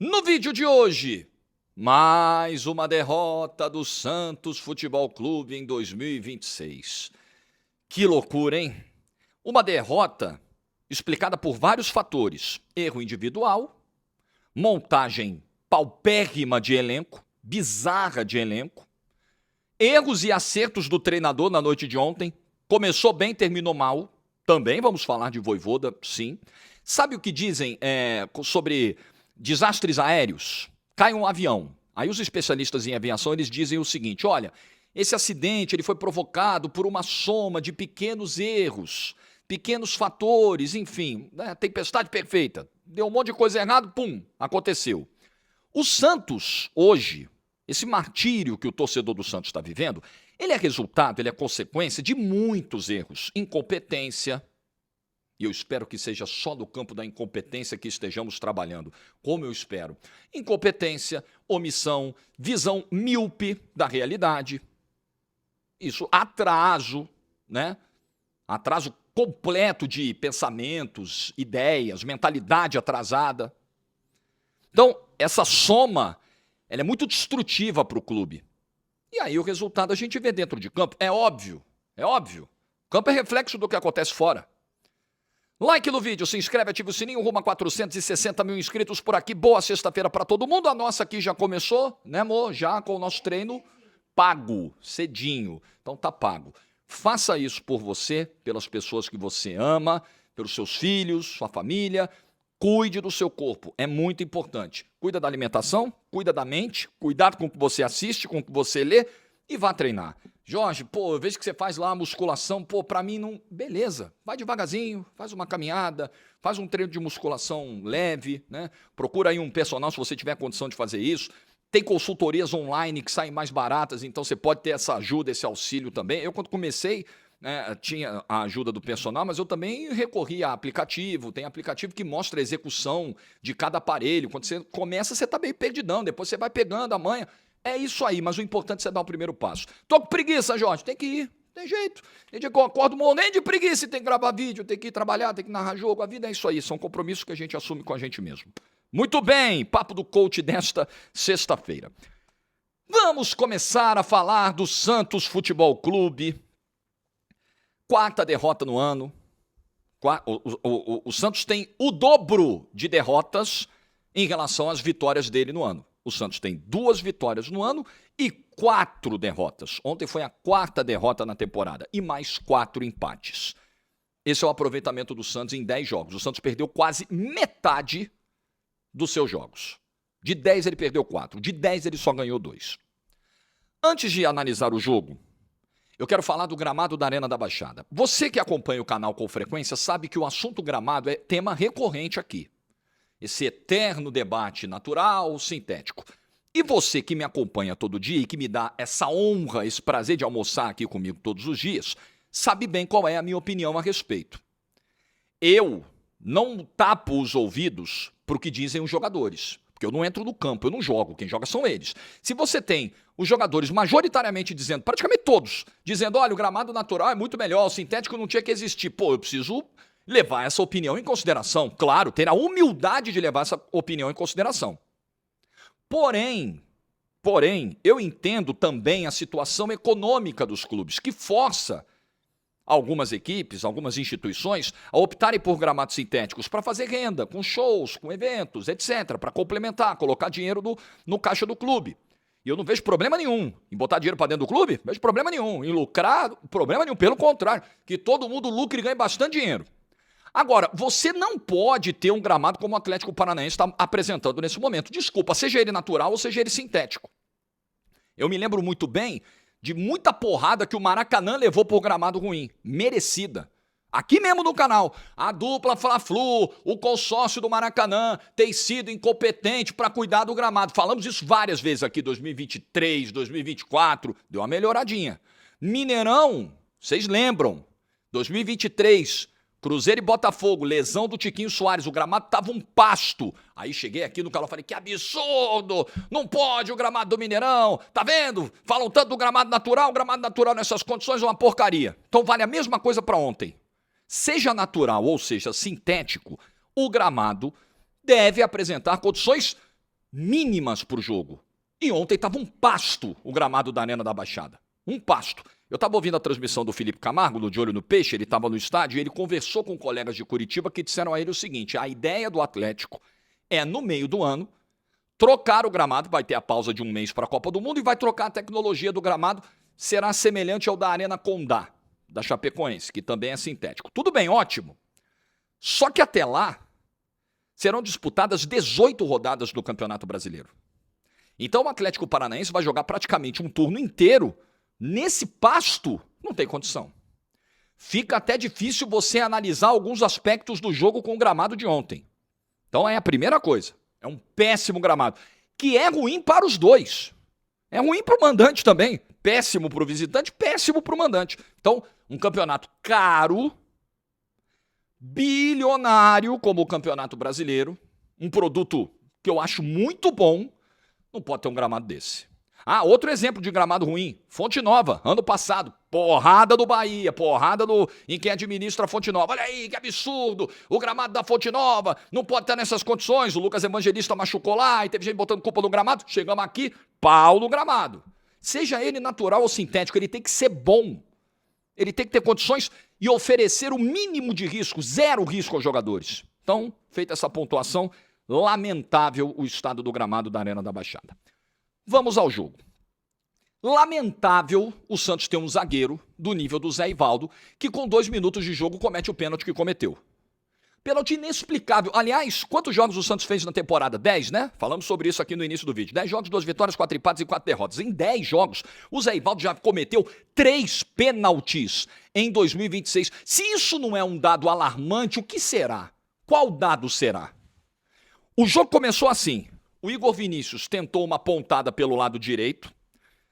No vídeo de hoje, mais uma derrota do Santos Futebol Clube em 2026. Que loucura, hein? Uma derrota explicada por vários fatores: erro individual, montagem paupérrima de elenco, bizarra de elenco, erros e acertos do treinador na noite de ontem. Começou bem, terminou mal. Também vamos falar de Vojvoda, sim. Sabe o que dizem sobre desastres aéreos? Cai um avião. Aí os especialistas em aviação eles dizem o seguinte: olha, esse acidente ele foi provocado por uma soma de pequenos erros, pequenos fatores, enfim, né? Tempestade perfeita. Deu um monte de coisa errada, pum, aconteceu. O Santos, hoje, esse martírio que o torcedor do Santos está vivendo, ele é resultado, ele é consequência de muitos erros. Incompetência, e eu espero que seja só no campo da incompetência que estejamos trabalhando, como eu espero. Incompetência, omissão, visão míope da realidade. Isso, atraso, né? Atraso completo de pensamentos, ideias, mentalidade atrasada. Então, essa soma, ela é muito destrutiva para o clube. E aí o resultado a gente vê dentro de campo. É óbvio, é óbvio. O campo é reflexo do que acontece fora. Like no vídeo, se inscreve, ativa o sininho, rumo a 460 mil inscritos por aqui. Boa sexta-feira para todo mundo. A nossa aqui já começou, né, amor? Já com o nosso treino pago, cedinho. Então tá pago. Faça isso por você, pelas pessoas que você ama, pelos seus filhos, sua família. Cuide do seu corpo, é muito importante. Cuida da alimentação, cuida da mente, cuidado com o que você assiste, com o que você lê e vá treinar. Jorge, pô, eu vejo que você faz lá a musculação, pô, pra mim não... Beleza, vai devagarzinho, faz uma caminhada, faz um treino de musculação leve, né? Procura aí um personal se você tiver condição de fazer isso. Tem consultorias online que saem mais baratas, então você pode ter essa ajuda, esse auxílio também. Eu, quando comecei, tinha a ajuda do personal, mas eu também recorri a aplicativo. Tem aplicativo que mostra a execução de cada aparelho. Quando você começa, você está meio perdidão, depois você vai pegando a manha. É isso aí, mas o importante é você dar o primeiro passo. Tô com preguiça, Jorge, tem que ir, tem jeito. Tem dia que eu acordo morrendo de preguiça e tem que gravar vídeo, tem que ir trabalhar, tem que narrar jogo. A vida é isso aí, são compromissos que a gente assume com a gente mesmo. Muito bem, papo do coach desta sexta-feira. Vamos começar a falar do Santos Futebol Clube. Quarta derrota no ano. O Santos tem o dobro de derrotas em relação às vitórias dele no ano. O Santos tem 2 vitórias no ano e 4 derrotas. Ontem foi a 4ª derrota na temporada e mais 4 empates. Esse é o aproveitamento do Santos em 10 jogos. O Santos perdeu quase metade dos seus jogos. De 10 ele perdeu 4, de 10 ele só ganhou 2. Antes de analisar o jogo, eu quero falar do gramado da Arena da Baixada. Você que acompanha o canal com frequência sabe que o assunto gramado é tema recorrente aqui. Esse eterno debate natural, sintético. E você que me acompanha todo dia e que me dá essa honra, esse prazer de almoçar aqui comigo todos os dias, sabe bem qual é a minha opinião a respeito. Eu não tapo os ouvidos para o que dizem os jogadores. Porque eu não entro no campo, eu não jogo, quem joga são eles. Se você tem os jogadores majoritariamente dizendo, praticamente todos, dizendo, olha, o gramado natural é muito melhor, o sintético não tinha que existir. Pô, eu preciso levar essa opinião em consideração. Claro, ter a humildade de levar essa opinião em consideração. Porém, eu entendo também a situação econômica dos clubes, que força algumas equipes, algumas instituições a optarem por gramados sintéticos para fazer renda, com shows, com eventos, etc., para complementar, colocar dinheiro no caixa do clube. E eu não vejo problema nenhum em botar dinheiro para dentro do clube, não vejo problema nenhum. Em lucrar, problema nenhum. Pelo contrário, que todo mundo lucre e ganhe bastante dinheiro. Agora, você não pode ter um gramado como o Atlético Paranaense está apresentando nesse momento. Desculpa, seja ele natural ou seja ele sintético. Eu me lembro muito bem de muita porrada que o Maracanã levou por gramado ruim. Merecida. Aqui mesmo no canal, a dupla Fla-Flu, o consórcio do Maracanã tem sido incompetente para cuidar do gramado. Falamos isso várias vezes aqui, 2023, 2024, deu uma melhoradinha. Mineirão, vocês lembram, 2023, Cruzeiro e Botafogo, lesão do Tiquinho Soares, o gramado tava um pasto. Aí cheguei aqui no canal e falei, que absurdo, não pode o gramado do Mineirão, tá vendo? Falam tanto do gramado natural, o gramado natural nessas condições é uma porcaria. Então vale a mesma coisa para ontem. Seja natural ou seja sintético, o gramado deve apresentar condições mínimas para o jogo. E ontem estava um pasto o gramado da Arena da Baixada. Um pasto. Eu estava ouvindo a transmissão do Felipe Camargo, do De Olho no Peixe, ele estava no estádio e ele conversou com colegas de Curitiba que disseram a ele o seguinte: a ideia do Atlético é, no meio do ano, trocar o gramado, vai ter a pausa de um mês para a Copa do Mundo e vai trocar a tecnologia do gramado, será semelhante ao da Arena Condá, da Chapecoense, que também é sintético. Tudo bem, ótimo. Só que até lá, serão disputadas 18 rodadas do Campeonato Brasileiro. Então o Atlético Paranaense vai jogar praticamente um turno inteiro nesse pasto. Não tem condição. Fica até difícil você analisar alguns aspectos do jogo com o gramado de ontem. Então é a primeira coisa. É um péssimo gramado, que é ruim para os dois. É ruim para o mandante também. Péssimo para o visitante, péssimo para o mandante. Então, um campeonato caro, bilionário como o Campeonato Brasileiro, um produto que eu acho muito bom, não pode ter um gramado desse. Ah, outro exemplo de gramado ruim, Fonte Nova, ano passado, porrada do Bahia, porrada em quem administra a Fonte Nova. Olha aí, que absurdo, o gramado da Fonte Nova não pode estar nessas condições, o Lucas Evangelista machucou lá e teve gente botando culpa no gramado, chegamos aqui, pau no gramado. Seja ele natural ou sintético, ele tem que ser bom. Ele tem que ter condições e oferecer o mínimo de risco, zero risco aos jogadores. Então, feita essa pontuação, lamentável o estado do gramado da Arena da Baixada. Vamos ao jogo. Lamentável o Santos ter um zagueiro do nível do Zé Ivaldo, que com 2 minutos de jogo comete o pênalti que cometeu. Pênalti inexplicável. Aliás, quantos jogos o Santos fez na temporada? 10, né? Falamos sobre isso aqui no início do vídeo. 10 jogos, 2 vitórias, 4 empates e 4 derrotas. Em 10 jogos, o Zé Ivaldo já cometeu 3 pênaltis em 2026. Se isso não é um dado alarmante, o que será? Qual dado será? O jogo começou assim. O Igor Vinícius tentou uma pontada pelo lado direito,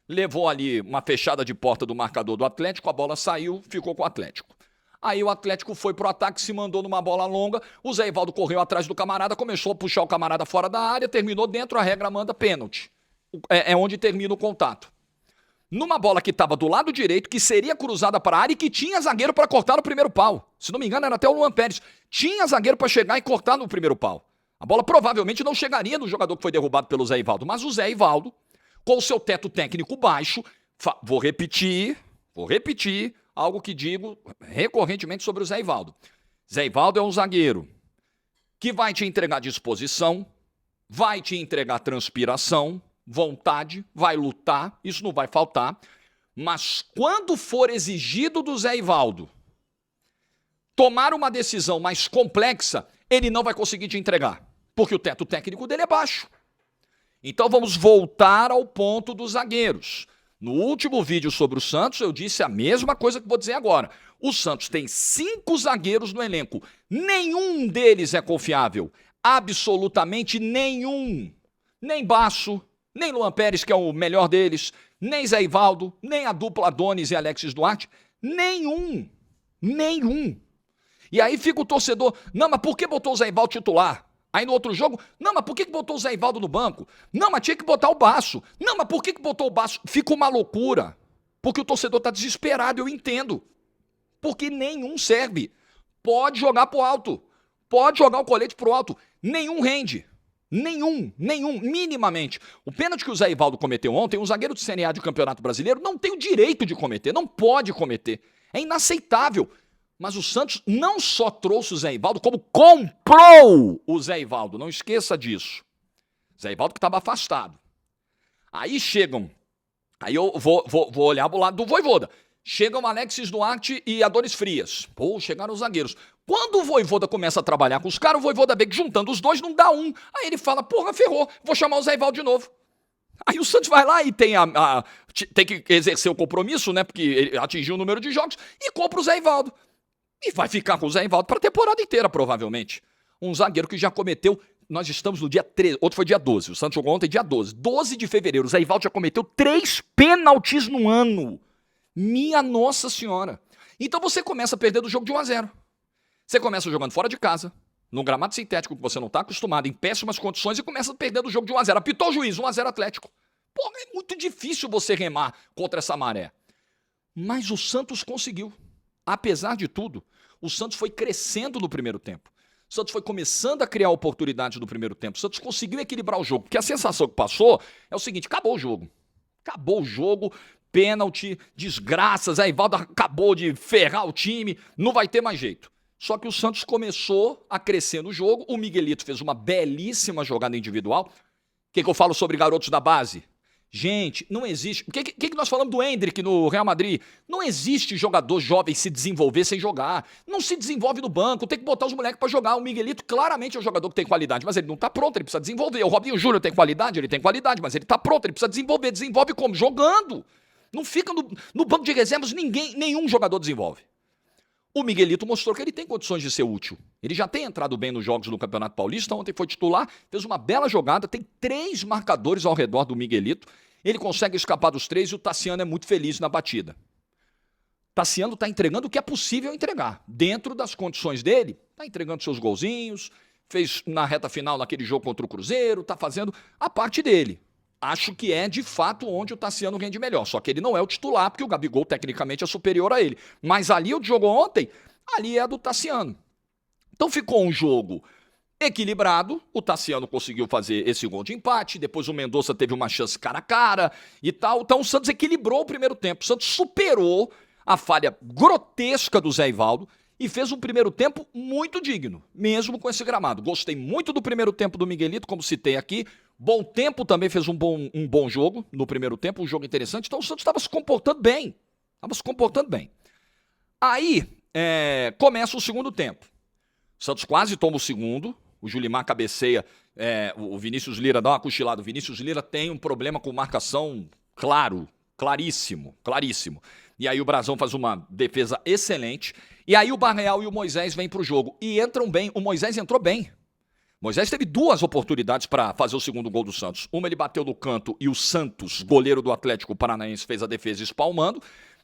levou ali uma fechada de porta do marcador do Atlético, a bola saiu, ficou com o Atlético. Aí o Atlético foi pro ataque, se mandou numa bola longa, o Zé Ivaldo correu atrás do camarada, começou a puxar o camarada fora da área, terminou dentro, a regra manda pênalti. É onde termina o contato. Numa bola que estava do lado direito, que seria cruzada para a área e que tinha zagueiro para cortar no primeiro pau. Se não me engano, era até o Luan Pérez. Tinha zagueiro para chegar e cortar no primeiro pau. A bola provavelmente não chegaria no jogador que foi derrubado pelo Zé Ivaldo, mas o Zé Ivaldo, com o seu teto técnico baixo, vou repetir algo que digo recorrentemente sobre o Zé Ivaldo. Zé Ivaldo é um zagueiro que vai te entregar disposição, vai te entregar transpiração, vontade, vai lutar, isso não vai faltar, mas quando for exigido do Zé Ivaldo tomar uma decisão mais complexa, ele não vai conseguir te entregar, porque o teto técnico dele é baixo. Então vamos voltar ao ponto dos zagueiros. No último vídeo sobre o Santos, eu disse a mesma coisa que vou dizer agora. O Santos tem 5 zagueiros no elenco. Nenhum deles é confiável. Absolutamente nenhum. Nem Basso, nem Luan Pérez, que é o melhor deles, nem Zé Ivaldo, nem a dupla Adonis e Alexis Duarte. Nenhum. Nenhum. E aí fica o torcedor, não, mas por que botou o Zé Ivaldo titular? Aí no outro jogo, não, mas por que botou o Zé Ivaldo no banco? Não, mas tinha que botar o Basso. Não, mas por que botou o Basso? Fica uma loucura. Porque o torcedor está desesperado, eu entendo. Porque nenhum serve. Pode jogar pro alto. Pode jogar o colete pro alto. Nenhum rende. Nenhum, minimamente. O pênalti que o Zé Ivaldo cometeu ontem, um zagueiro de Série A de Campeonato Brasileiro não tem o direito de cometer, não pode cometer. É inaceitável. Mas o Santos não só trouxe o Zé Ivaldo, como comprou o Zé Ivaldo. Não esqueça disso. Zé Ivaldo que estava afastado. Aí chegam, aí eu vou olhar pro lado do Vojvoda. Chegam Alexis Duarte e Adonis Frias. Pô, chegaram os zagueiros. Quando o Vojvoda começa a trabalhar com os caras, o Vojvoda vê que juntando os dois não dá um. Aí ele fala, porra, ferrou, vou chamar o Zé Ivaldo de novo. Aí o Santos vai lá e tem que exercer o compromisso, né, porque ele atingiu o número de jogos, e compra o Zé Ivaldo. E vai ficar com o Zé Ivaldo para a temporada inteira, provavelmente. Um zagueiro que já cometeu, nós estamos no dia 13, outro foi dia 12, o Santos jogou ontem dia 12. 12 de fevereiro, o Zé Ivaldo já cometeu 3 pênaltis no ano. Minha Nossa Senhora. Então você começa a perder do jogo de 1-0. Você começa jogando fora de casa, num gramado sintético que você não está acostumado, em péssimas condições, e começa a perder do jogo de 1-0. Apitou o juiz, 1-0 Atlético. Pô, é muito difícil você remar contra essa maré. Mas o Santos conseguiu. Apesar de tudo, o Santos foi crescendo no primeiro tempo. O Santos foi começando a criar oportunidades no primeiro tempo. O Santos conseguiu equilibrar o jogo, porque a sensação que passou é o seguinte, acabou o jogo. Acabou o jogo, pênalti, desgraças, a Evaldo acabou de ferrar o time, não vai ter mais jeito. Só que o Santos começou a crescer no jogo, o Miguelito fez uma belíssima jogada individual. O que eu falo sobre garotos da base? Gente, não existe... O que nós falamos do Endrick no Real Madrid? Não existe jogador jovem se desenvolver sem jogar. Não se desenvolve no banco, tem que botar os moleques pra jogar. O Miguelito claramente é um jogador que tem qualidade, mas ele não tá pronto, ele precisa desenvolver. O Robinho Júnior tem qualidade, mas ele tá pronto, ele precisa desenvolver. Desenvolve como? Jogando. Não fica no banco de reservas, nenhum jogador desenvolve. O Miguelito mostrou que ele tem condições de ser útil. Ele já tem entrado bem nos jogos do Campeonato Paulista, ontem foi titular, fez uma bela jogada, tem 3 marcadores ao redor do Miguelito, ele consegue escapar dos 3 e o Tassiano é muito feliz na batida. Tassiano está entregando o que é possível entregar. Dentro das condições dele, está entregando seus golzinhos, fez na reta final naquele jogo contra o Cruzeiro, está fazendo a parte dele. Acho que é, de fato, onde o Tassiano rende melhor. Só que ele não é o titular, porque o Gabigol, tecnicamente, é superior a ele. Mas ali, o que jogou ontem, ali é do Tassiano. Então ficou um jogo equilibrado. O Tassiano conseguiu fazer esse gol de empate. Depois o Mendonça teve uma chance cara a cara e tal. Então o Santos equilibrou o primeiro tempo. O Santos superou a falha grotesca do Zé Ivaldo e fez um primeiro tempo muito digno, mesmo com esse gramado. Gostei muito do primeiro tempo do Miguelito, como citei aqui. Bom Tempo também fez um bom jogo no primeiro tempo, um jogo interessante. Então o Santos estava se comportando bem. Aí começa o segundo tempo. O Santos quase toma o segundo. O Julimar cabeceia, o Vinícius Lira dá uma cochilada. O Vinícius Lira tem um problema com marcação claríssimo. E aí o Brazão faz uma defesa excelente. E aí o Barreal e o Moisés vêm para o jogo. E entram bem. O Moisés entrou bem. Moisés teve 2 oportunidades para fazer o segundo gol do Santos. Uma ele bateu no canto e o Santos, goleiro do Atlético Paranaense, fez a defesa espalmando.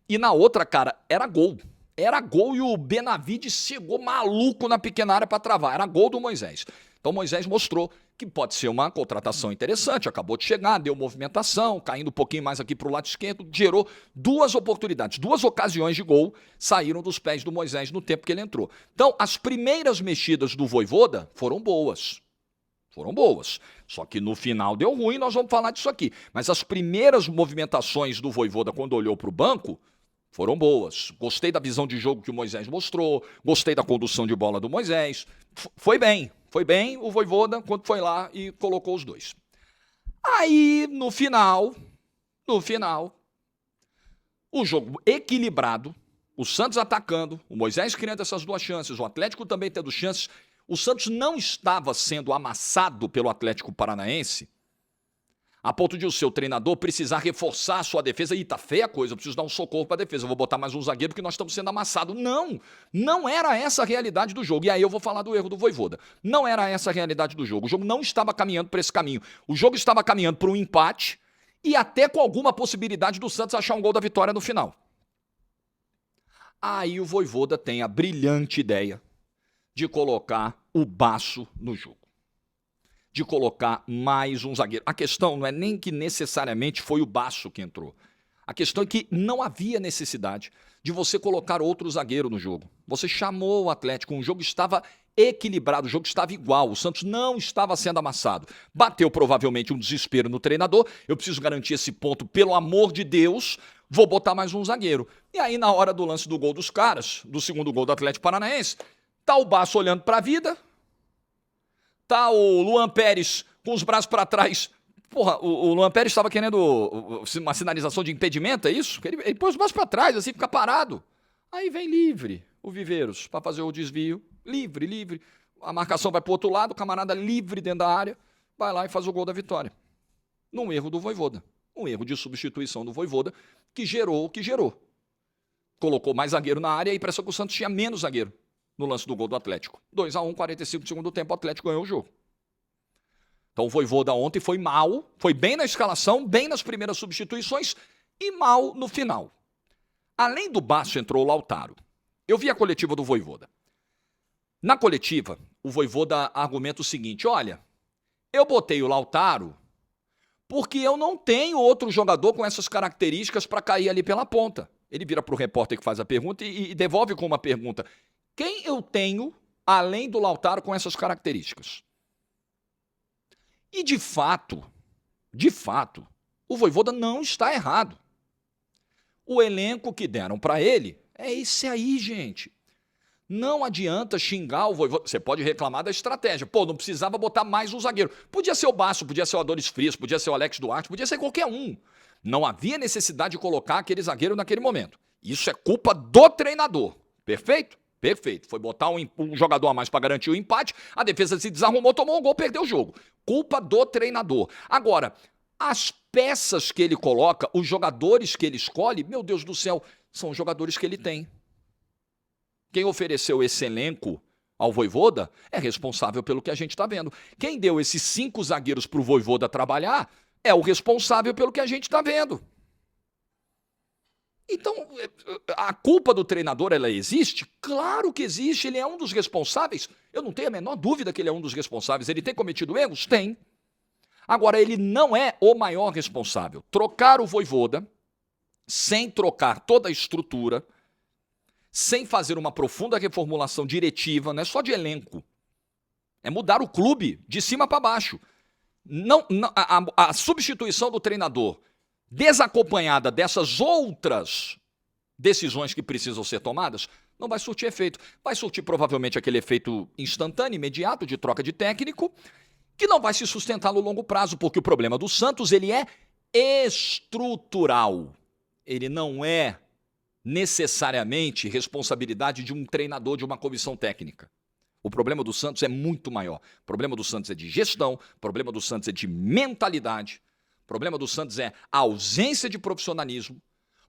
E na outra, cara, era gol. Era gol e o Benavides chegou maluco na pequena área para travar. Era gol do Moisés. Então o Moisés mostrou que pode ser uma contratação interessante. Acabou de chegar, deu movimentação, caindo um pouquinho mais aqui para o lado esquerdo, gerou 2 oportunidades, 2 ocasiões de gol saíram dos pés do Moisés no tempo que ele entrou. Então as primeiras mexidas do Vojvoda foram boas. Só que no final deu ruim, nós vamos falar disso aqui. Mas as primeiras movimentações do Vojvoda quando olhou para o banco foram boas. Gostei da visão de jogo que o Moisés mostrou, gostei da condução de bola do Moisés. Foi bem o Vojvoda quando foi lá e colocou os 2. Aí, no final, o jogo equilibrado, o Santos atacando, o Moisés criando essas 2 chances, o Atlético também tendo chances. O Santos não estava sendo amassado pelo Atlético Paranaense a ponto de o seu treinador precisar reforçar a sua defesa. Ih, tá feia a coisa, eu preciso dar um socorro para a defesa, eu vou botar mais um zagueiro porque nós estamos sendo amassados. Não era essa a realidade do jogo. E aí eu vou falar do erro do Vojvoda. Não era essa a realidade do jogo. O jogo não estava caminhando para esse caminho. O jogo estava caminhando para um empate e até com alguma possibilidade do Santos achar um gol da vitória no final. Aí o Vojvoda tem a brilhante ideia de colocar o Basso no jogo. De colocar mais um zagueiro. A questão não é nem que necessariamente foi o Basso que entrou. A questão é que não havia necessidade de você colocar outro zagueiro no jogo. Você chamou o Atlético, o jogo estava equilibrado, o jogo estava igual, o Santos não estava sendo amassado. Bateu provavelmente um desespero no treinador, eu preciso garantir esse ponto, pelo amor de Deus, vou botar mais um zagueiro. E aí na hora do lance do gol dos caras, do segundo gol do Atlético Paranaense, tá o Basso olhando para a vida, tá o Luan Pérez com os braços para trás. Porra, o Luan Pérez estava querendo uma sinalização de impedimento, é isso? Ele pôs os braços para trás, assim, fica parado. Aí vem livre o Viveiros para fazer o desvio. Livre. A marcação vai para o outro lado, o camarada livre dentro da área, vai lá e faz o gol da vitória. Num erro do Vojvoda. Um erro de substituição do Vojvoda que gerou o que gerou. Colocou mais zagueiro na área e parece que o Santos tinha menos zagueiro no lance do gol do Atlético. 2-1, 45 do segundo tempo, o Atlético ganhou o jogo. Então o Vojvoda ontem foi mal, foi bem na escalação, bem nas primeiras substituições e mal no final. Além do Basso entrou o Lautaro. Eu vi a coletiva do Vojvoda. Na coletiva, o Vojvoda argumenta o seguinte: olha, eu botei o Lautaro porque eu não tenho outro jogador com essas características para cair ali pela ponta. Ele vira para o repórter que faz a pergunta e devolve com uma pergunta: quem eu tenho além do Lautaro com essas características. E de fato, o Vojvoda não está errado. O elenco que deram para ele é esse aí, gente. Não adianta xingar o Vojvoda. Você pode reclamar da estratégia. Pô, não precisava botar mais um zagueiro. Podia ser o Basso, podia ser o Adonis Frias, podia ser o Alex Duarte, podia ser qualquer um. Não havia necessidade de colocar aquele zagueiro naquele momento. Isso é culpa do treinador. Perfeito? Perfeito. Foi botar um jogador a mais para garantir o empate, a defesa se desarrumou, tomou um gol, perdeu o jogo. Culpa do treinador. Agora, as peças que ele coloca, os jogadores que ele escolhe, meu Deus do céu, são os jogadores que ele tem. Quem ofereceu esse elenco ao Vojvoda é responsável pelo que a gente está vendo. Quem deu esses 5 zagueiros para o Vojvoda trabalhar é o responsável pelo que a gente está vendo. Então, a culpa do treinador, ela existe? Claro que existe, ele é um dos responsáveis. Eu não tenho a menor dúvida que ele é um dos responsáveis. Ele tem cometido erros? Tem. Agora, ele não é o maior responsável. Trocar o Vojvoda, sem trocar toda a estrutura, sem fazer uma profunda reformulação diretiva, não é só de elenco, é mudar o clube de cima para baixo. A substituição do treinador, desacompanhada dessas outras decisões que precisam ser tomadas, não vai surtir efeito. Vai surtir provavelmente aquele efeito instantâneo, imediato, de troca de técnico, que não vai se sustentar no longo prazo, porque o problema do Santos, ele é estrutural. Ele não é necessariamente responsabilidade de um treinador, de uma comissão técnica. O problema do Santos é muito maior. O problema do Santos é de gestão, o problema do Santos é de mentalidade, o problema do Santos é a ausência de profissionalismo,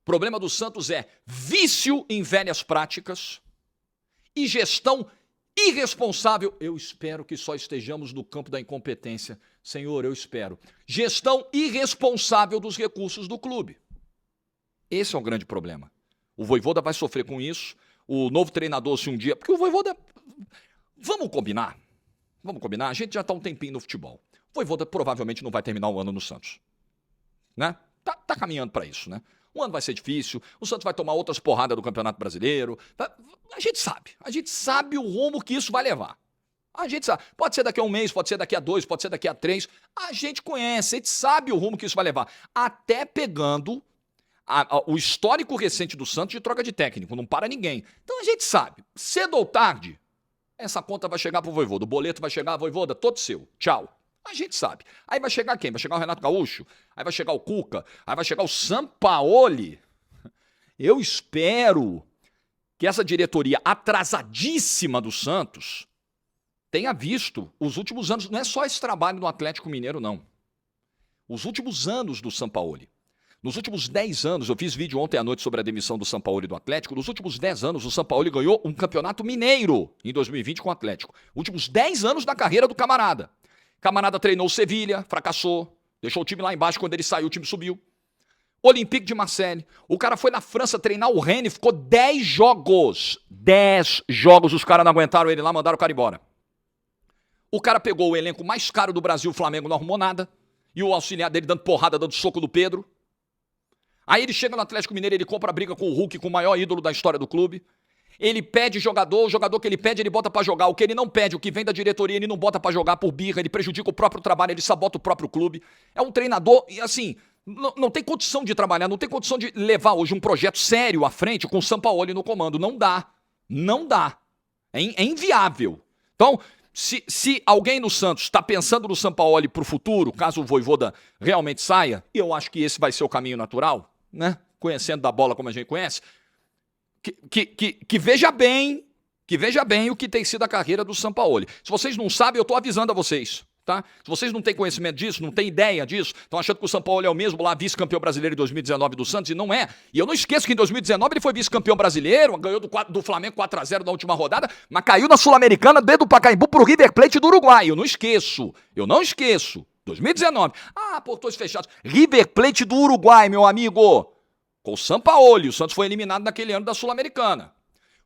o problema do Santos é vício em velhas práticas e gestão irresponsável. Eu espero que só estejamos no campo da incompetência. Senhor, eu espero. Gestão irresponsável dos recursos do clube. Esse é o grande problema. O Vojvoda vai sofrer com isso. O novo treinador, se um dia... Porque o Vojvoda... Vamos combinar? A gente já está um tempinho no futebol. O Vojvoda provavelmente não vai terminar o ano no Santos. Né? Tá caminhando para isso, né? O ano vai ser difícil, o Santos vai tomar outras porradas do Campeonato Brasileiro. A gente sabe o rumo que isso vai levar. A gente sabe. Pode ser daqui a um mês, pode ser daqui a 2, pode ser daqui a 3. A gente conhece, a gente sabe o rumo que isso vai levar. Até pegando o histórico recente do Santos de troca de técnico, não para ninguém. Então a gente sabe, cedo ou tarde, essa conta vai chegar pro Vojvoda, o boleto vai chegar, Vojvoda, todo seu, tchau. A gente sabe. Aí vai chegar quem? Vai chegar o Renato Gaúcho? Aí vai chegar o Cuca? Aí vai chegar o Sampaoli? Eu espero que essa diretoria atrasadíssima do Santos tenha visto os últimos anos, não é só esse trabalho no Atlético Mineiro, não. Os últimos anos do Sampaoli. Nos últimos 10 anos, eu fiz vídeo ontem à noite sobre a demissão do Sampaoli do Atlético, nos últimos 10 anos o Sampaoli ganhou um campeonato mineiro em 2020 com o Atlético. Últimos 10 anos da carreira do camarada. Camarada treinou o Sevilha, fracassou, deixou o time lá embaixo, quando ele saiu o time subiu. Olympique de Marseille, o cara foi na França treinar o Rennes, ficou 10 jogos. 10 jogos, os caras não aguentaram ele lá, mandaram o cara embora. O cara pegou o elenco mais caro do Brasil, o Flamengo não arrumou nada, e o auxiliar dele dando porrada, dando soco no Pedro. Aí ele chega no Atlético Mineiro, ele compra a briga com o Hulk, com o maior ídolo da história do clube. Ele pede jogador, o jogador que ele pede, ele bota pra jogar. O que ele não pede, o que vem da diretoria, ele não bota pra jogar por birra, ele prejudica o próprio trabalho, ele sabota o próprio clube. É um treinador, e assim, não tem condição de trabalhar, não tem condição de levar hoje um projeto sério à frente com o Sampaoli no comando. Não dá. Não dá. É inviável. Então, se alguém no Santos está pensando no Sampaoli pro futuro, caso o Vojvoda realmente saia, e eu acho que esse vai ser o caminho natural, né? Conhecendo da bola como a gente conhece, que veja bem o que tem sido a carreira do Sampaoli. Se vocês não sabem, eu estou avisando a vocês, tá? Se vocês não têm conhecimento disso, não têm ideia disso, estão achando que o Sampaoli é o mesmo lá, vice-campeão brasileiro em 2019 do Santos, e não é. E eu não esqueço que em 2019 ele foi vice-campeão brasileiro, ganhou do Flamengo 4-0 na última rodada, mas caiu na Sul-Americana dentro do Pacaembu pro River Plate do Uruguai. Eu não esqueço. 2019. Portões fechados. River Plate do Uruguai, meu amigo. Com o Sampaoli. O Santos foi eliminado naquele ano da Sul-Americana.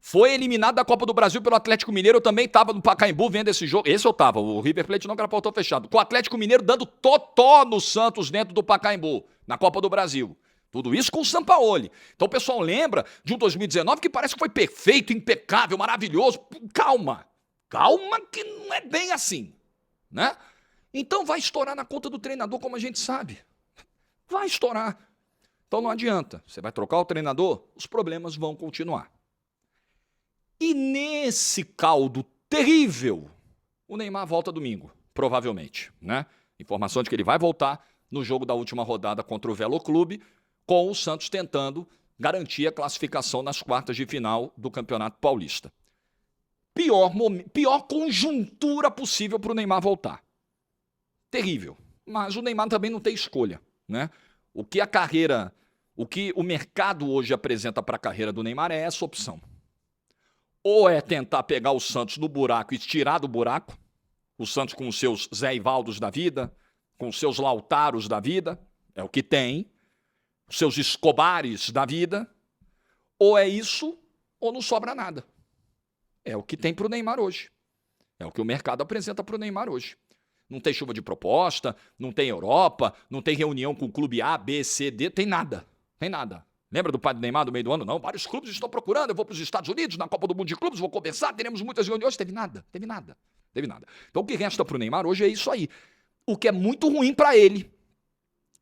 Foi eliminado da Copa do Brasil pelo Atlético Mineiro. Eu também estava no Pacaembu vendo esse jogo. Esse eu estava. O River Plate não era portão fechado. Com o Atlético Mineiro dando totó no Santos dentro do Pacaembu, na Copa do Brasil. Tudo isso com o Sampaoli. Então o pessoal lembra de um 2019 que parece que foi perfeito, impecável, maravilhoso. Calma. Calma que não é bem assim, né? Então vai estourar na conta do treinador, como a gente sabe. Vai estourar. Então não adianta. Você vai trocar o treinador, os problemas vão continuar. E nesse caldo terrível, o Neymar volta domingo, provavelmente, né? Informação de que ele vai voltar no jogo da última rodada contra o Velo Clube, com o Santos tentando garantir a classificação nas quartas de final do Campeonato Paulista. Pior conjuntura possível para o Neymar voltar. Terrível. Mas o Neymar também não tem escolha, né? O que o mercado hoje apresenta para a carreira do Neymar é essa opção. Ou é tentar pegar o Santos no buraco e tirar do buraco, o Santos com os seus Zé Ivaldos da vida, com os seus Lautaros da vida, é o que tem, os seus Escobares da vida, ou é isso, ou não sobra nada. É o que tem para o Neymar hoje. É o que o mercado apresenta para o Neymar hoje. Não tem chuva de proposta, não tem Europa, não tem reunião com o clube A, B, C, D, tem nada. Tem nada. Lembra do pai do Neymar do meio do ano? Não, vários clubes estão procurando, eu vou para os Estados Unidos, na Copa do Mundo de Clubes, vou conversar, teremos muitas reuniões. Teve nada. Então o que resta para o Neymar hoje é isso aí. O que é muito ruim para ele,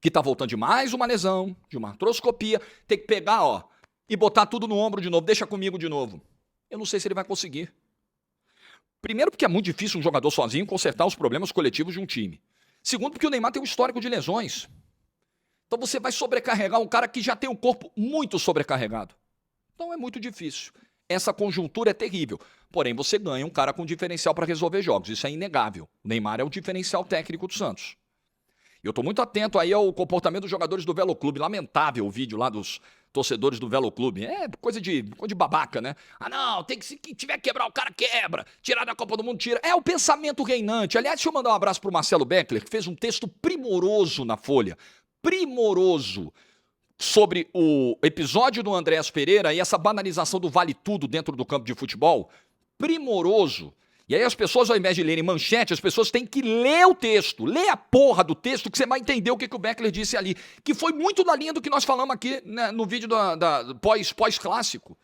que está voltando de mais uma lesão, de uma artroscopia, tem que pegar, e botar tudo no ombro de novo, deixa comigo de novo. Eu não sei se ele vai conseguir. Primeiro porque é muito difícil um jogador sozinho consertar os problemas coletivos de um time. Segundo porque o Neymar tem um histórico de lesões. Então você vai sobrecarregar um cara que já tem o corpo muito sobrecarregado. Então é muito difícil. Essa conjuntura é terrível. Porém, você ganha um cara com diferencial para resolver jogos. Isso é inegável. O Neymar é o diferencial técnico do Santos. E eu estou muito atento aí ao comportamento dos jogadores do Velo Clube. Lamentável o vídeo lá dos torcedores do Velo Clube. É coisa de babaca, né? Ah, não, tem que se tiver que quebrar, o cara quebra. Tirar da Copa do Mundo, tira. É o pensamento reinante. Aliás, deixa eu mandar um abraço pro Marcelo Beckler, que fez um texto primoroso na Folha. Primoroso. Sobre o episódio do Andréas Pereira e essa banalização do vale tudo dentro do campo de futebol. Primoroso. E aí as pessoas, ao invés de lerem manchete, as pessoas têm que ler o texto. Lê a porra do texto que você vai entender o que o Beckler disse ali. Que foi muito na linha do que nós falamos aqui, né, no vídeo da pós-clássico.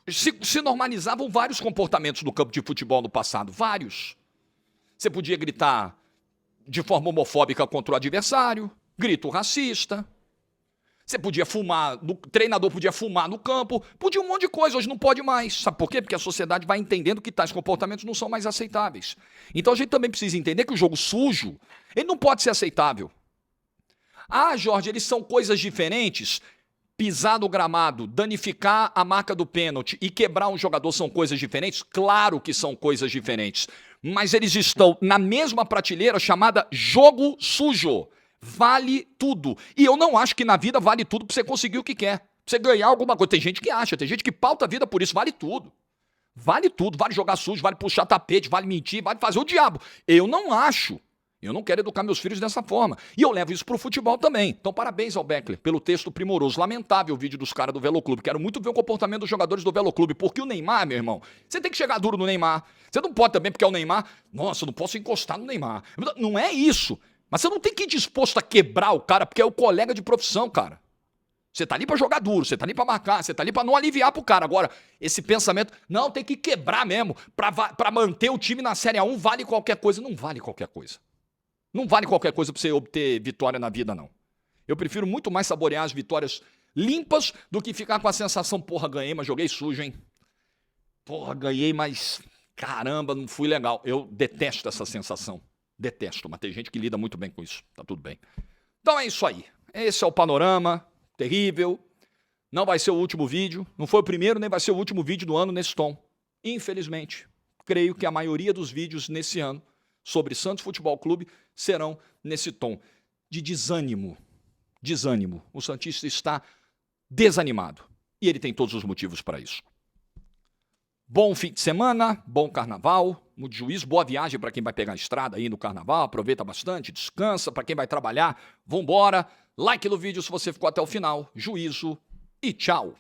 Se normalizavam vários comportamentos no campo de futebol no passado. Vários. Você podia gritar de forma homofóbica contra o adversário. Grito racista. Você podia fumar, o treinador podia fumar no campo, podia um monte de coisa, hoje não pode mais. Sabe por quê? Porque a sociedade vai entendendo que tais comportamentos não são mais aceitáveis. Então a gente também precisa entender que o jogo sujo, ele não pode ser aceitável. Ah, Jorge, eles são coisas diferentes. Pisar no gramado, danificar a marca do pênalti e quebrar um jogador são coisas diferentes? Claro que são coisas diferentes. Mas eles estão na mesma prateleira chamada jogo sujo. Vale tudo. E eu não acho que na vida vale tudo pra você conseguir o que quer. Pra você ganhar alguma coisa. Tem gente que acha, tem gente que pauta a vida por isso. Vale tudo. Vale tudo. Vale jogar sujo, vale puxar tapete, vale mentir, vale fazer o diabo. Eu não acho. Eu não quero educar meus filhos dessa forma. E eu levo isso pro futebol também. Então parabéns ao Beckler pelo texto primoroso. Lamentável o vídeo dos caras do Velo Clube. Quero muito ver o comportamento dos jogadores do Velo Clube. Porque o Neymar, meu irmão, você tem que chegar duro no Neymar. Você não pode também, porque é o Neymar. Nossa, eu não posso encostar no Neymar. Não é isso. Mas você não tem que ir disposto a quebrar o cara, porque é o colega de profissão, cara. Você tá ali pra jogar duro, você tá ali pra marcar, você tá ali pra não aliviar pro cara. Agora, esse pensamento, não, tem que quebrar mesmo, pra manter o time na Série A1, vale qualquer coisa. Não vale qualquer coisa. Não vale qualquer coisa pra você obter vitória na vida, não. Eu prefiro muito mais saborear as vitórias limpas do que ficar com a sensação, porra, ganhei, mas joguei sujo, hein? Porra, ganhei, mas caramba, não fui legal. Eu detesto essa sensação. Detesto, mas tem gente que lida muito bem com isso. Tá tudo bem. Então é isso aí. Esse é o panorama. Terrível. Não vai ser o último vídeo. Não foi o primeiro, nem vai ser o último vídeo do ano nesse tom. Infelizmente. Creio que a maioria dos vídeos nesse ano sobre Santos Futebol Clube serão nesse tom de desânimo. Desânimo. O santista está desanimado. E ele tem todos os motivos para isso. Bom fim de semana, bom carnaval, muito juízo, boa viagem para quem vai pegar a estrada aí no carnaval, aproveita bastante, descansa, para quem vai trabalhar, vambora, like no vídeo se você ficou até o final, juízo e tchau.